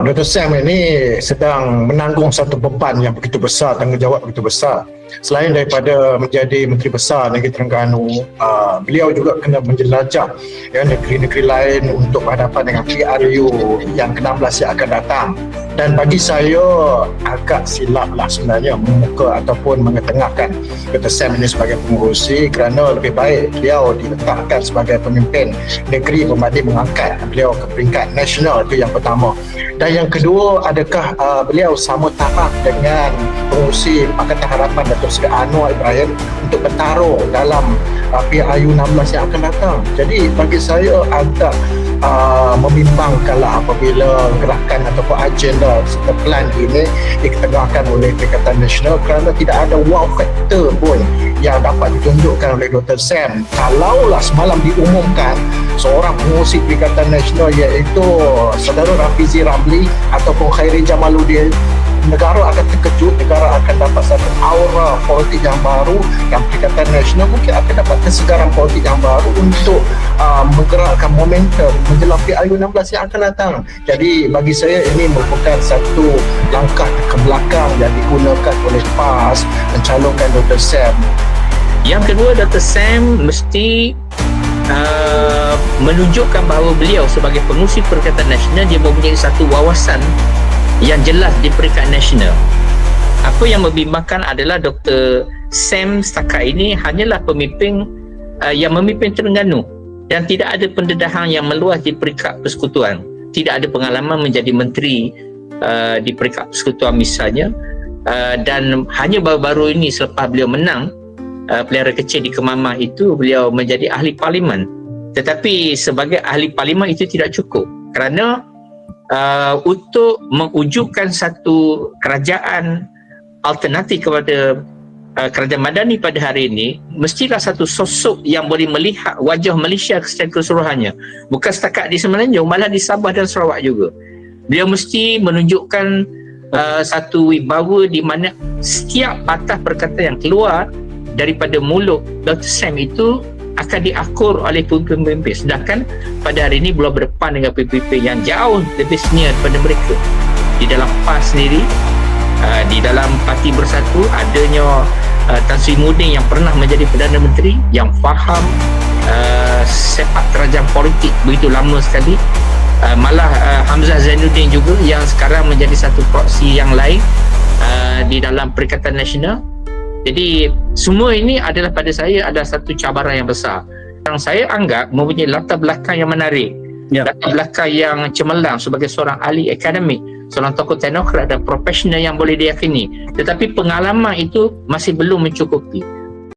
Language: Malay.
Dr. Sam ini sedang menanggung satu beban yang begitu besar, tanggungjawab begitu besar. Selain daripada menjadi Menteri Besar Negeri Terengganu, beliau juga kena menjelajah negeri-negeri lain untuk berhadapan dengan PRU yang ke-16 yang akan datang. Dan bagi saya agak silaplah sebenarnya membuka ataupun mengetengahkan Dr. Sam ini sebagai pengurusi, kerana lebih baik beliau diletakkan sebagai pemimpin negeri berbanding mengangkat beliau ke peringkat nasional. Itu yang pertama. Dan yang kedua, adakah beliau sama taraf dengan pengurusi Pakatan Harapan Datuk Seri Anwar Ibrahim untuk bertarung dalam PRU 16 yang akan datang. Jadi bagi saya agak membimbangkanlah apabila gerakan ataupun agenda serta plan ini diketengahkan oleh Perikatan Nasional, kerana tidak ada wow factor pun yang dapat ditunjukkan oleh Dr. Sam. Kalaulah semalam diumumkan seorang pengurusi Perikatan Nasional iaitu Saudara Rafizi Ramli ataupun Khairi Jamaluddin, negara akan terkejut, negara akan dapat satu aura politik yang baru, dan Perikatan Nasional mungkin akan dapat kesegaran politik yang baru untuk menggerakkan momentum menjelang PRU 16 yang akan datang. Jadi bagi saya ini merupakan satu langkah ke belakang yang digunakan oleh PAS mencalonkan Dr. Sam. Yang kedua, Dr. Sam mesti menunjukkan bahawa beliau sebagai pengurusi Perikatan Nasional, dia mempunyai satu wawasan yang jelas di peringkat nasional. Apa yang membimbangkan adalah Dr. Sam setakat ini hanyalah pemimpin yang memimpin Terengganu dan tidak ada pendedahan yang meluas di peringkat persekutuan. Tidak ada pengalaman menjadi menteri di peringkat persekutuan misalnya, dan hanya baru-baru ini selepas beliau menang pelihara kecil di Kemamah itu, beliau menjadi ahli parlimen. Tetapi sebagai ahli parlimen itu tidak cukup, kerana untuk mewujudkan satu kerajaan alternatif kepada kerajaan Madani pada hari ini, mestilah satu sosok yang boleh melihat wajah Malaysia secara keseluruhannya, bukan setakat di Semenanjung, malah di Sabah dan Sarawak juga. Beliau mesti menunjukkan satu wibawa di mana setiap patah perkataan yang keluar daripada mulut Dr. Sam itu akan diakur oleh pemimpin-pemimpin. Sedangkan pada hari ini beliau berdepan dengan pemimpin yang jauh lebih senior daripada mereka. Di dalam PAS sendiri, di dalam Parti Bersatu, adanya Tan Sri Mudin yang pernah menjadi Perdana Menteri, yang faham sepak terjang politik begitu lama sekali. Malah Hamzah Zainuddin juga yang sekarang menjadi satu proksi yang lain di dalam Perikatan Nasional. Jadi semua ini adalah pada saya adalah satu cabaran yang besar yang saya anggap mempunyai latar belakang yang menarik, latar belakang yang cemerlang sebagai seorang ahli akademik, seorang tokoh teknokrat dan profesional yang boleh diyakini. Tetapi pengalaman itu masih belum mencukupi.